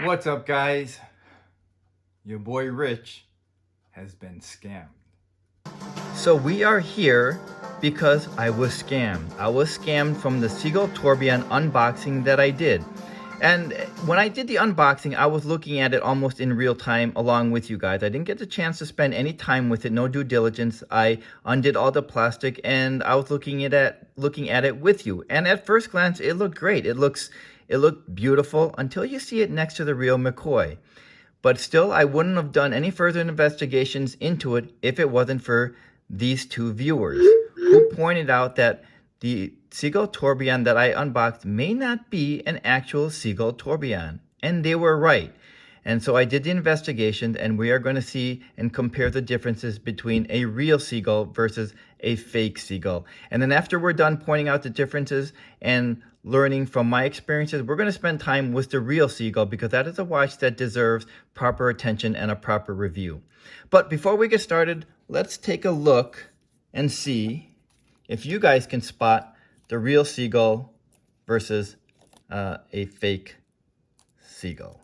What's up, guys? Your boy Rich has been scammed. So we are here because I was scammed. I was scammed from the Sea-Gull Tourbillon unboxing that I did. And when I did the unboxing, I was looking at it almost in real time along with you guys. I didn't get the chance to spend any time with it, no due diligence. I undid all the plastic and I was looking at it with you. And at first glance, it looked great. It looked beautiful until you see it next to the real McCoy. But still, I wouldn't have done any further investigations into it if it wasn't for these two viewers who pointed out that the Sea-Gull Tourbillon that I unboxed may not be an actual Sea-Gull Tourbillon. And they were right. And so I did the investigation, and we are going to see and compare the differences between a real Seagull versus a fake Seagull. And then after we're done pointing out the differences and learning from my experiences, we're going to spend time with the real Seagull because that is a watch that deserves proper attention and a proper review. But before we get started, let's take a look and see if you guys can spot the real Seagull versus a fake Seagull.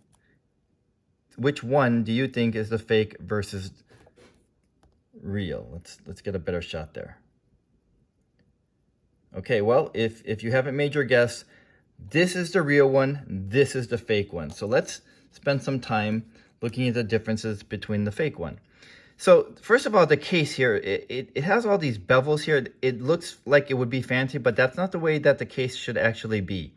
Which one do you think is the fake versus real? Let's get a better shot there. Okay, well, if you haven't made your guess, this is the real one, this is the fake one. So let's spend some time looking at the differences between the fake one. So first of all, the case here, it has all these bevels here. It looks like it would be fancy, but that's not the way that the case should actually be.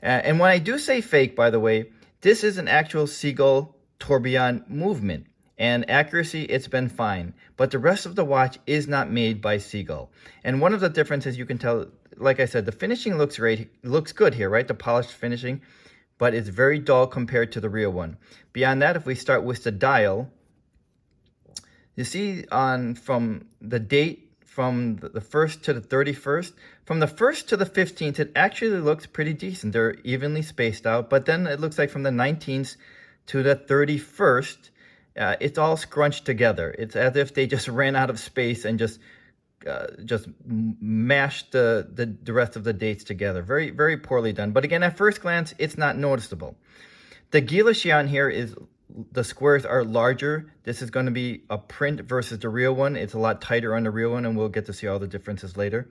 And when I do say fake, by the way, this is an actual Sea-Gull Tourbillon movement. And accuracy, it's been fine. But the rest of the watch is not made by Seagull. And one of the differences you can tell, like I said, the finishing looks great. It looks good here, right? The polished finishing. But it's very dull compared to the real one. Beyond that, if we start with the dial, you see from the date from the 1st to the 31st, from the 1st to the 15th, it actually looks pretty decent. They're evenly spaced out. But then it looks like from the 19th to the 31st, it's all scrunched together. It's as if they just ran out of space and just mashed the rest of the dates together. Very, very poorly done. But again, at first glance, it's not noticeable. The guilloche on here is, the squares are larger. This is going to be a print versus the real one. It's a lot tighter on the real one, and we'll get to see all the differences later.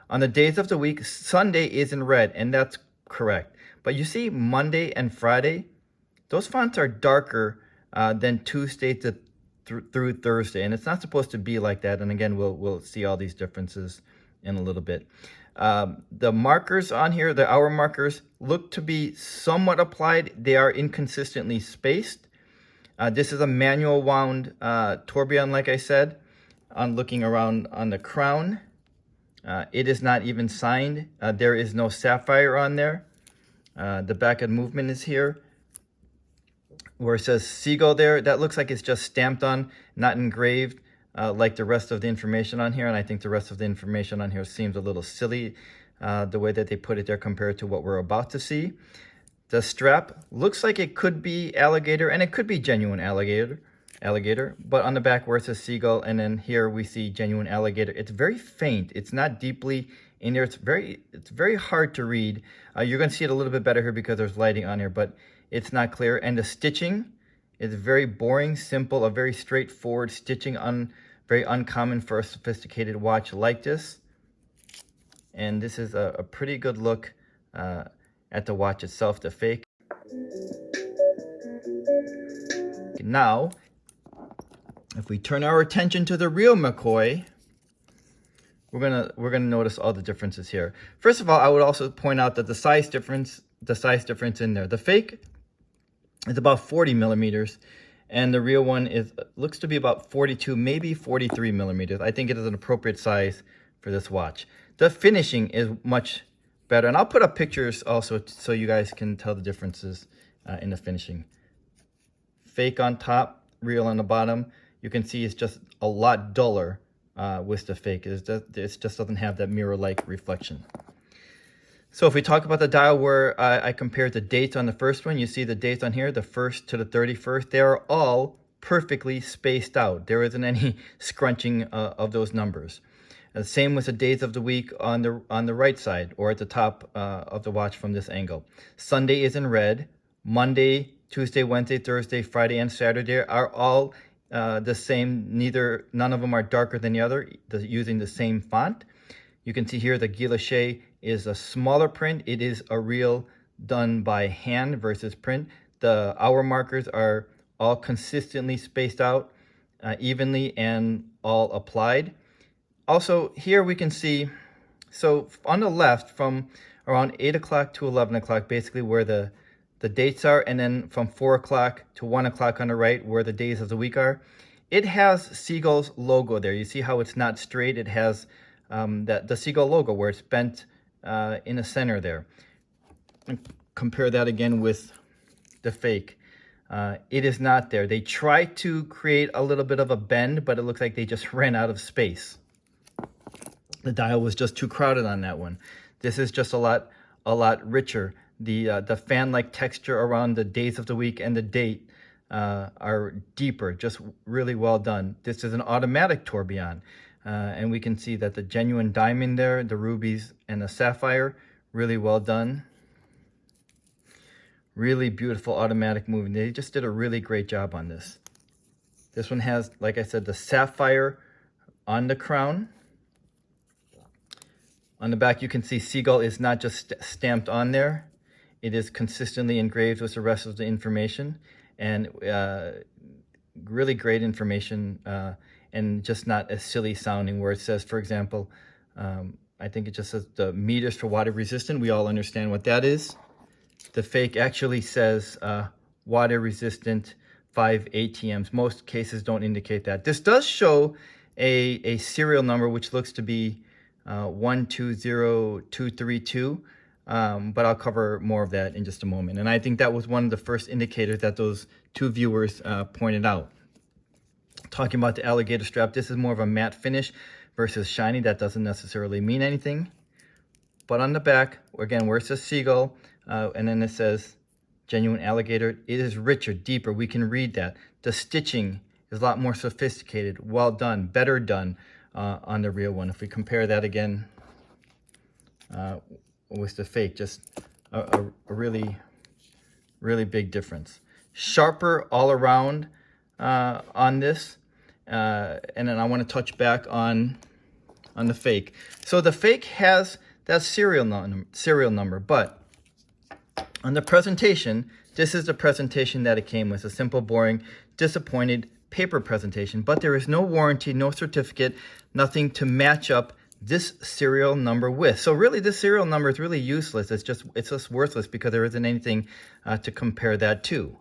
On the days of the week, Sunday is in red, and that's correct. But you see Monday and Friday, those fonts are darker than Tuesday through Thursday, and it's not supposed to be like that. And again, we'll see all these differences in a little bit. The markers on here, the hour markers, look to be somewhat applied. They are inconsistently spaced. This is a manual wound tourbillon, like I said. On looking around on the crown, it is not even signed. There is no sapphire on there. The back of movement is here, where it says Seagull there. That looks like it's just stamped on, not engraved like the rest of the information on here. And I think the rest of the information on here seems a little silly, the way that they put it there compared to what we're about to see. The strap looks like it could be alligator, and it could be genuine alligator. But on the back where it says Seagull, and then here we see genuine alligator, it's very faint. It's not deeply in there. It's very hard to read. You're going to see it a little bit better here because there's lighting on here, but it's not clear. And the stitching is very boring, simple, a very straightforward stitching, very uncommon for a sophisticated watch like this. And this is a pretty good look at the watch itself, the fake. Now, if we turn our attention to the real McCoy, we're gonna notice all the differences here. First of all, I would also point out that the size difference in there. The fake is about 40 millimeters, and the real one looks to be about 42, maybe 43 millimeters. I think it is an appropriate size for this watch. The finishing is much better, and I'll put up pictures also so you guys can tell the differences in the finishing. Fake on top, real on the bottom. You can see it's just a lot duller with the fake. It just doesn't have that mirror-like reflection. So if we talk about the dial where I compared the dates on the first one, you see the dates on here, the 1st to the 31st, they are all perfectly spaced out. There isn't any scrunching of those numbers. Same with the days of the week on the right side or at the top of the watch from this angle. Sunday is in red. Monday Tuesday, Wednesday, Thursday, Friday, and Saturday are all the same. None of them are darker than the other, using the same font. You can see here the Guilloche is a smaller print. It is a real done by hand versus print. The hour markers are all consistently spaced out evenly and all applied. Also, here we can see, so on the left, from around 8 o'clock to 11 o'clock, basically where the dates are, and then from 4 o'clock to 1 o'clock on the right, where the days of the week are, it has Seagull's logo there. You see how it's not straight? It has the Seagull logo where it's bent in the center there. And compare that again with the fake. It is not there. They tried to create a little bit of a bend, but it looks like they just ran out of space. The dial was just too crowded on that one. This is just a lot richer. The fan-like texture around the days of the week and the date are deeper, just really well done. This is an automatic tourbillon, and we can see that the genuine diamond there, the rubies and the sapphire, really well done. Really beautiful automatic moving. They just did a really great job on this. This one has, like I said, the sapphire on the crown. On the back, you can see Seagull is not just stamped on there. It is consistently engraved with the rest of the information, and really great information, and just not as silly sounding, where it says, for example, I think it just says the meters for water resistant. We all understand what that is. The fake actually says water resistant 5 ATMs. Most cases don't indicate that. This does show a serial number, which looks to be 120232, but I'll cover more of that in just a moment. And I think that was one of the first indicators that those two viewers pointed out. Talking about the alligator strap, this is more of a matte finish versus shiny. That doesn't necessarily mean anything. But on the back, again, where it says Seagull, and then it says genuine alligator, it is richer, deeper. We can read that. The stitching is a lot more sophisticated, well done, better done on the real one. If we compare that again with the fake, just a really, really big difference. Sharper all around on this. And then I want to touch back on the fake. So the fake has that serial number, but on the presentation, this is the presentation that it came with, a simple, boring, disappointed paper presentation, but there is no warranty, no certificate, nothing to match up this serial number with. So really, this serial number is really useless. It's just worthless because there isn't anything to compare that to.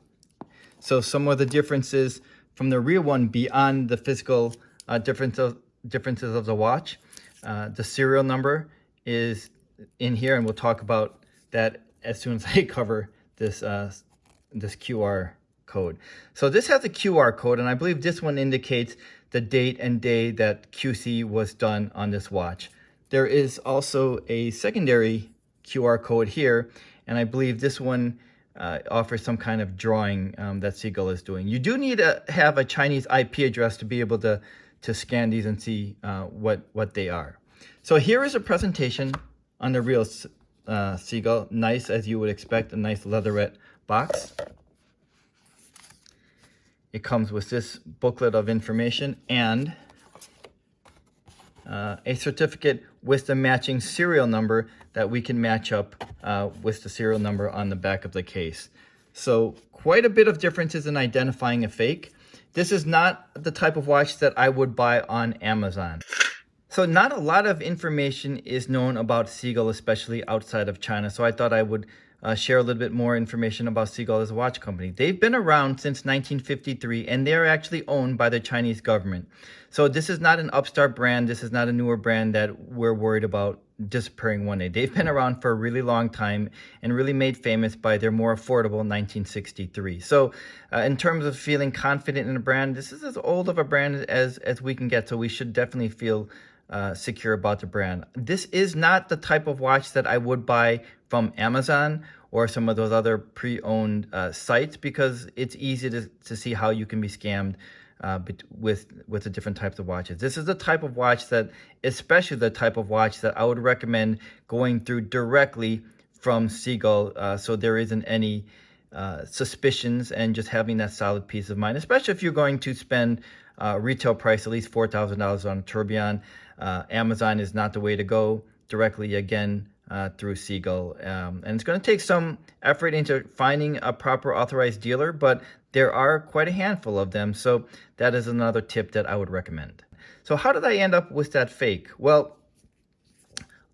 So some of the differences from the real one beyond the physical differences of the watch. The serial number is in here, and we'll talk about that as soon as I cover this this QR code. So this has a QR code, and I believe this one indicates the date and day that QC was done on this watch. There is also a secondary QR code here, and I believe this one offers some kind of drawing that Seagull is doing. You do need to have a Chinese IP address to be able to scan these and see what they are. So here is a presentation on the real Seagull. Nice, as you would expect, a nice leatherette box. It comes with this booklet of information and a certificate with the matching serial number that we can match up with the serial number on the back of the case. So quite a bit of differences in identifying a fake. This is not the type of watch that I would buy on Amazon. So not a lot of information is known about Seagull, especially outside of China. So I thought I would share a little bit more information about Seagull as a watch company. They've been around since 1953, and they're actually owned by the Chinese government. So this is not an upstart brand. This is not a newer brand that we're worried about disappearing one day. They've been around for a really long time and really made famous by their more affordable 1963. So in terms of feeling confident in a brand, this is as old of a brand as we can get. So we should definitely feel secure about the brand. This is not the type of watch that I would buy from Amazon or some of those other pre-owned sites, because it's easy to see how you can be scammed with the different types of watches. This is the type of watch that, especially the type of watch that I would recommend going through directly from Seagull, so there isn't any suspicions and just having that solid peace of mind, especially if you're going to spend retail price at least $4,000 on a tourbillon. Amazon is not the way to go. Directly again through Seagull, and it's going to take some effort into finding a proper authorized dealer, but there are quite a handful of them, so that is another tip that I would recommend. So how did I end up with that fake? Well,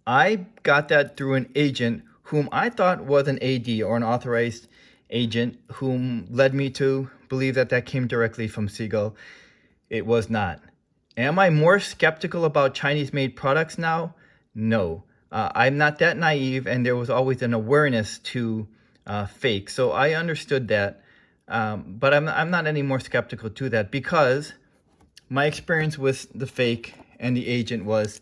I got that through an agent whom I thought was an AD or an authorized agent, whom led me to believe that that came directly from Seagull. It was not. Am I more skeptical about Chinese-made products now? No. I'm not that naive, and there was always an awareness to fake. So I understood that, but I'm not any more skeptical to that, because my experience with the fake and the agent was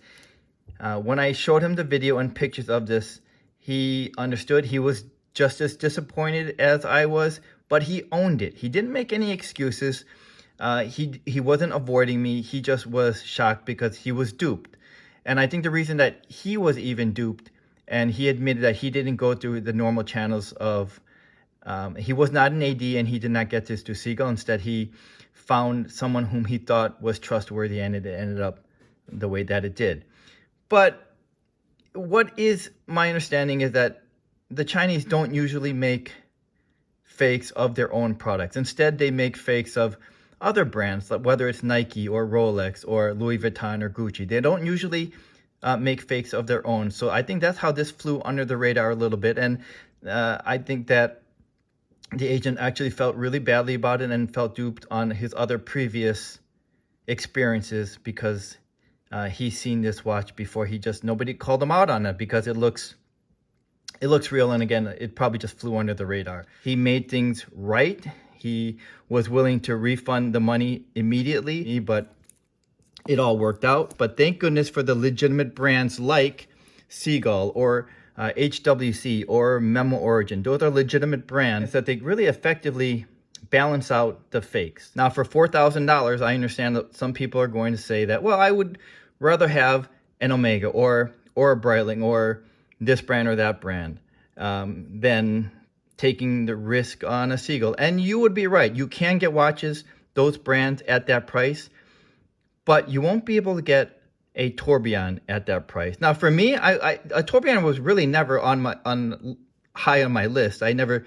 when I showed him the video and pictures of this, he understood. He was just as disappointed as I was, but he owned it. He didn't make any excuses. He wasn't avoiding me. He just was shocked because he was duped. And I think the reason that he was even duped, and he admitted that he didn't go through the normal channels of, he was not an AD and he did not get this through Seagull. Instead, he found someone whom he thought was trustworthy, and it ended up the way that it did. But what is my understanding is that the Chinese don't usually make fakes of their own products. Instead, they make fakes of other brands, like whether it's Nike or Rolex or Louis Vuitton or Gucci. They don't usually make fakes of their own. So I think that's how this flew under the radar a little bit. And I think that the agent actually felt really badly about it and felt duped on his other previous experiences, because he's seen this watch before. Nobody called him out on it because it looks real. And again, it probably just flew under the radar. He made things right. He was willing to refund the money immediately, but it all worked out. But thank goodness for the legitimate brands like Seagull or HWC or Memo Origin. Those are legitimate brands that they really effectively balance out the fakes. Now, for $4,000, I understand that some people are going to say that, well, I would rather have an Omega or a Breitling or this brand or that brand than taking the risk on a Seagull. And you would be right. You can get watches, those brands, at that price, but you won't be able to get a tourbillon at that price. Now, for me, a tourbillon was really never high on my list. I never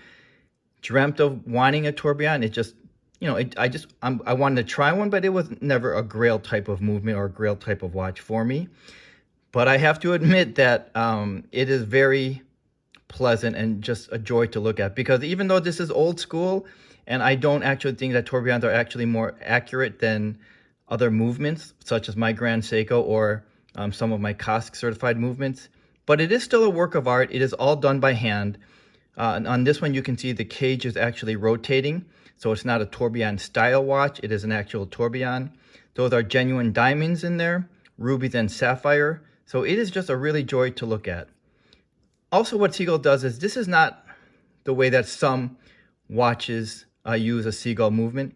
dreamt of wanting a tourbillon. It just, I wanted to try one, but it was never a grail type of movement or a grail type of watch for me. But I have to admit that it is very pleasant and just a joy to look at, because even though this is old school, and I don't actually think that tourbillons are actually more accurate than other movements, such as my Grand Seiko or some of my COSC certified movements, but it is still a work of art. It is all done by hand. And on this one, you can see the cage is actually rotating, so it's not a tourbillon style watch. It is an actual tourbillon. Those are genuine diamonds in there, rubies and sapphire. So it is just a really joy to look at. Also, what Seagull does is, this is not the way that some watches use a Seagull movement.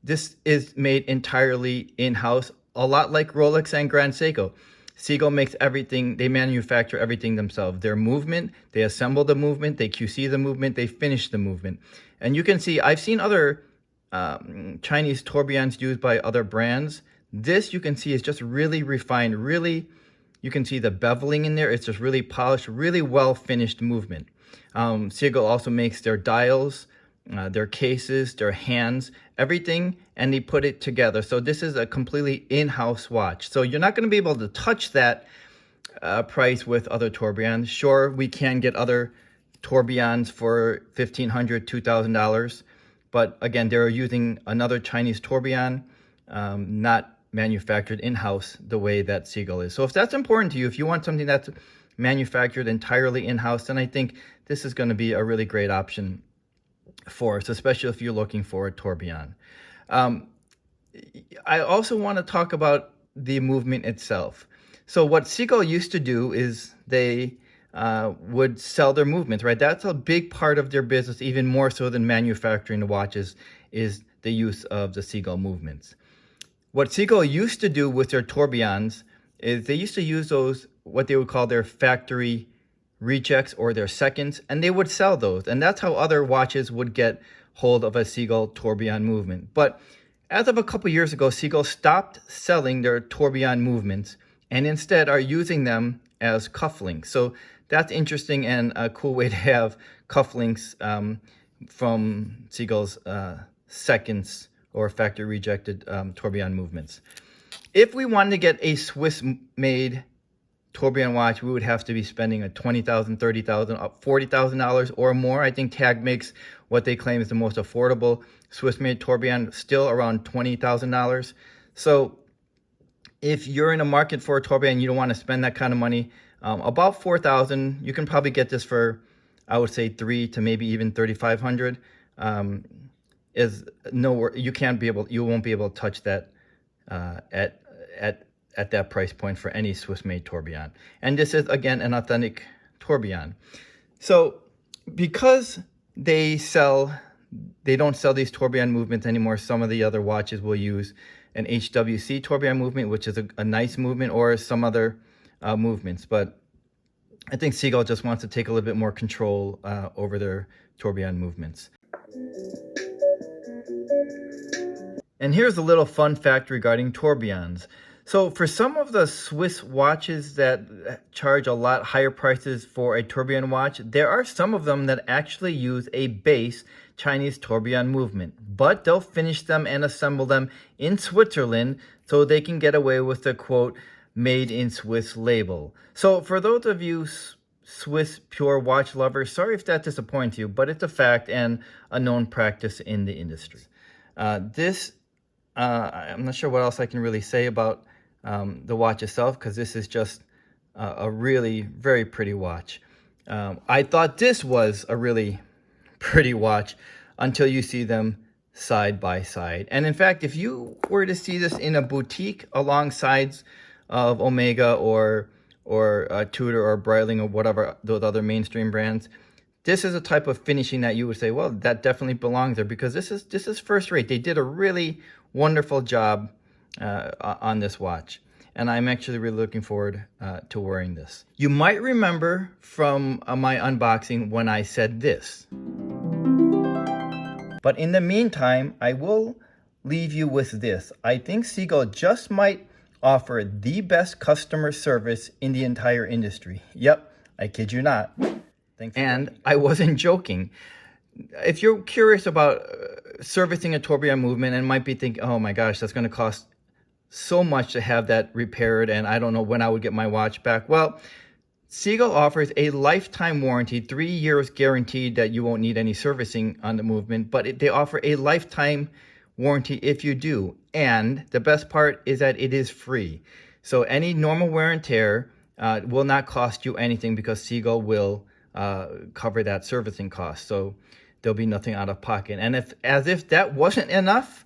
This is made entirely in-house, a lot like Rolex and Grand Seiko. Seagull makes everything, they manufacture everything themselves. Their movement, they assemble the movement, they QC the movement, they finish the movement. And you can see, I've seen other Chinese tourbillons used by other brands. This, you can see, is just really refined, really. You can see the beveling in there. It's just really polished, really well finished movement. Seagull also makes their dials, their cases, their hands, everything, and they put it together. So this is a completely in-house watch. So you're not going to be able to touch that price with other tourbillons. Sure, we can get other tourbillons for $1,500, $2,000, but again, they're using another Chinese tourbillon, not manufactured in-house the way that Seagull is. So if that's important to you, if you want something that's manufactured entirely in-house, then I think this is going to be a really great option for us, especially if you're looking for a tourbillon. I also want to talk about the movement itself. So what Seagull used to do is they would sell their movements, right? That's a big part of their business, even more so than manufacturing the watches, is the use of the Seagull movements. What Seagull used to do with their tourbillons is they used to use those, what they would call their factory rejects or their seconds, and they would sell those. And that's how other watches would get hold of a Sea-Gull tourbillon movement. But as of a couple years ago, Seagull stopped selling their tourbillon movements and instead are using them as cufflinks. So that's interesting and a cool way to have cufflinks from Seagull's seconds or factory rejected tourbillon movements. If we wanted to get a Swiss-made tourbillon watch, we would have to be spending a $20,000, $30,000, $40,000 or more. I think TAG makes what they claim is the most affordable Swiss-made tourbillon, still around $20,000. So if you're in a market for a tourbillon, you don't want to spend that kind of money, about $4,000, you can probably get this for, I would say, $3,000 to maybe even $3,500. Is nowhere, you won't be able to touch that at that price point for any Swiss-made tourbillon. And this is, again, an authentic tourbillon. So because they don't sell these tourbillon movements anymore, some of the other watches will use an HWC tourbillon movement, which is a nice movement, or some other movements. But I think Seagull just wants to take a little bit more control over their tourbillon movements. And here's a little fun fact regarding tourbillons. So for some of the Swiss watches that charge a lot higher prices for a tourbillon watch, there are some of them that actually use a base Chinese tourbillon movement, but they'll finish them and assemble them in Switzerland so they can get away with the quote, made in Swiss label. So for those of you Swiss pure watch lovers, sorry if that disappoints you, but it's a fact and a known practice in the industry. I'm not sure what else I can really say about the watch itself, because this is just a really very pretty watch. I thought this was a really pretty watch until you see them side by side. And in fact, if you were to see this in a boutique alongside of Omega or Tudor or Breitling or whatever those other mainstream brands, this is a type of finishing that you would say, well, that definitely belongs there, because this is first rate. They did a really wonderful job on this watch, and I'm actually really looking forward to wearing this. You might remember from my unboxing when I said this, but in the meantime, I will leave you with this. I think Seagull just might offer the best customer service in the entire industry. Yep, I kid you not. And I wasn't joking. If you're curious about servicing a tourbillon movement and might be thinking, oh my gosh, that's going to cost so much to have that repaired, and I don't know when I would get my watch back. Well, Seagull offers a lifetime warranty, 3 years guaranteed that you won't need any servicing on the movement, but they offer a lifetime warranty if you do. And the best part is that it is free. So any normal wear and tear will not cost you anything, because Seagull will cover that servicing cost. So there'll be nothing out of pocket. And as if that wasn't enough,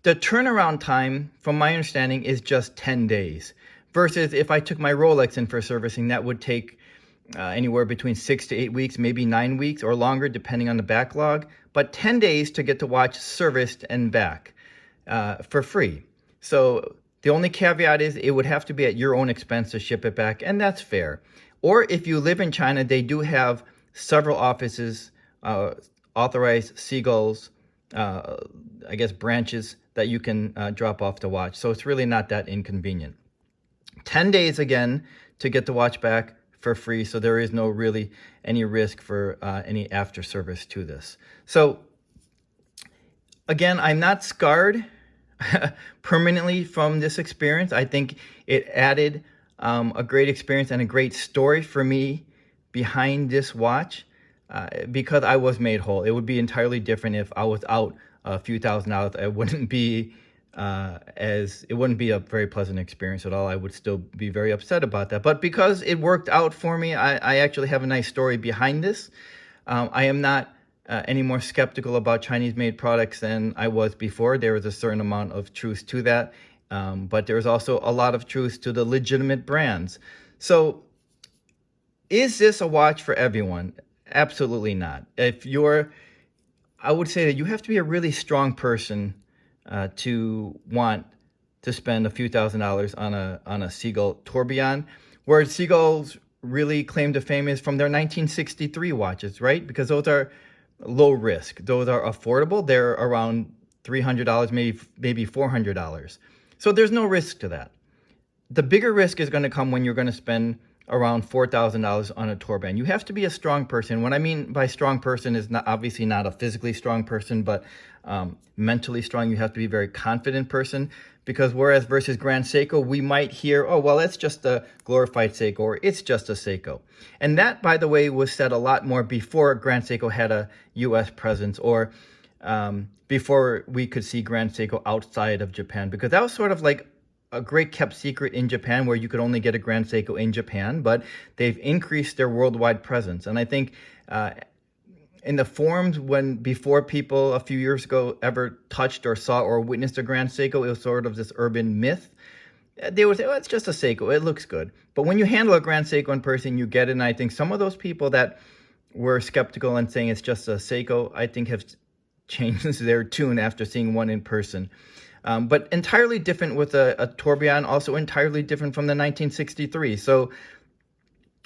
the turnaround time, from my understanding, is just 10 days. Versus if I took my Rolex in for servicing, that would take anywhere between 6 to 8 weeks, maybe 9 weeks or longer, depending on the backlog. But 10 days to get the watch serviced and back for free. So the only caveat is it would have to be at your own expense to ship it back, and that's fair. Or if you live in China, they do have several offices, authorized Seagulls, I guess branches that you can drop off the watch. So it's really not that inconvenient. 10 days again to get the watch back for free. So there is no really any risk for any after service to this. So again, I'm not scarred permanently from this experience. I think it added a great experience and a great story for me behind this watch, because I was made whole. It would be entirely different if I was out a few $1,000s. It wouldn't be it wouldn't be a very pleasant experience at all. I would still be very upset about that. But because it worked out for me, I actually have a nice story behind this. I am not any more skeptical about Chinese-made products than I was before. There is a certain amount of truth to that, but there's also a lot of truth to the legitimate brands. So is this a watch for everyone? Absolutely not. I would say that you have to be a really strong person to want to spend a few $1,000s on a Seagull tourbillon, where Seagull's really claim to fame is from their 1963 watches, right? Because those are low risk. Those are affordable. They're around $300, maybe $400. So there's no risk to that. The bigger risk is going to come when you're going to spend around $4,000 on a Tourbillon. You have to be a strong person. What I mean by strong person is not obviously not a physically strong person, but mentally strong. You have to be a very confident person, because whereas versus Grand Seiko, we might hear, oh, well, it's just a glorified Seiko, or it's just a Seiko. And that, by the way, was said a lot more before Grand Seiko had a U.S. presence, or before we could see Grand Seiko outside of Japan, because that was sort of like a great kept secret in Japan, where you could only get a Grand Seiko in Japan, but they've increased their worldwide presence. And I think in the forums, before people a few years ago ever touched or saw or witnessed a Grand Seiko, it was sort of this urban myth. They would say, oh, it's just a Seiko, it looks good. But when you handle a Grand Seiko in person, you get it. And I think some of those people that were skeptical and saying it's just a Seiko, I think have changed their tune after seeing one in person. But entirely different with a Tourbillon, also entirely different from the 1963. So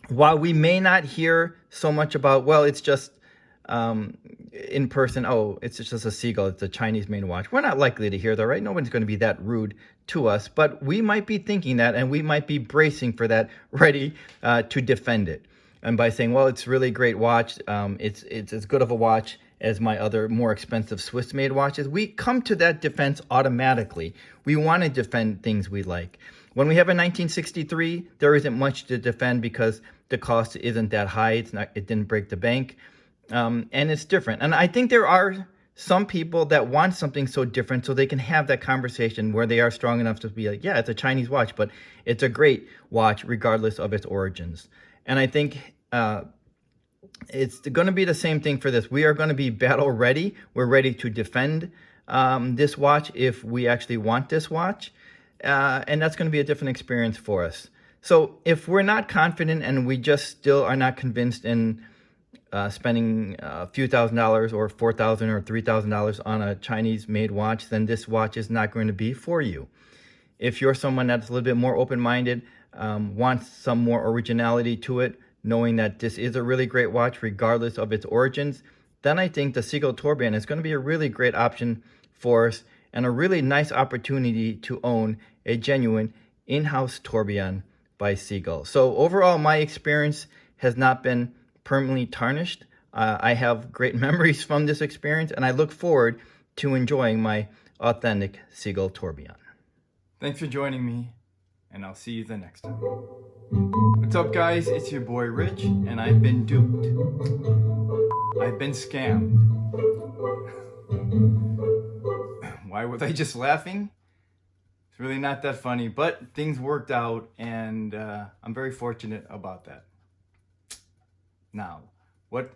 while we may not hear so much about, well, it's just in person, oh, it's just a Seagull, it's a Chinese-made watch. We're not likely to hear that, right? Nobody's going to be that rude to us, but we might be thinking that, and we might be bracing for that, ready to defend it. And by saying, well, it's really great watch, it's as good of a watch as my other more expensive Swiss-made watches, we come to that defense automatically. We want to defend things we like. When we have a 1963, there isn't much to defend because the cost isn't that high. It didn't break the bank, and it's different. And I think there are some people that want something so different so they can have that conversation where they are strong enough to be like, yeah, it's a Chinese watch, but it's a great watch regardless of its origins. And I think it's going to be the same thing for this. We are going to be battle ready. We're ready to defend this watch if we actually want this watch. And that's going to be a different experience for us. So if we're not confident and we just still are not convinced in spending a few $1,000s or $4,000 or $3,000 on a Chinese-made watch, then this watch is not going to be for you. If you're someone that's a little bit more open-minded, wants some more originality to it, knowing that this is a really great watch regardless of its origins, then I think the Sea-Gull Tourbillon is going to be a really great option for us and a really nice opportunity to own a genuine in-house tourbillon by Seagull. So overall, my experience has not been permanently tarnished. I have great memories from this experience, and I look forward to enjoying my authentic Sea-Gull Tourbillon. Thanks for joining me, and I'll see you the next time. What's up, guys? It's your boy Rich, and I've been duped. I've been scammed. Why was I just laughing? It's really not that funny, but things worked out, and I'm very fortunate about that. Now, what...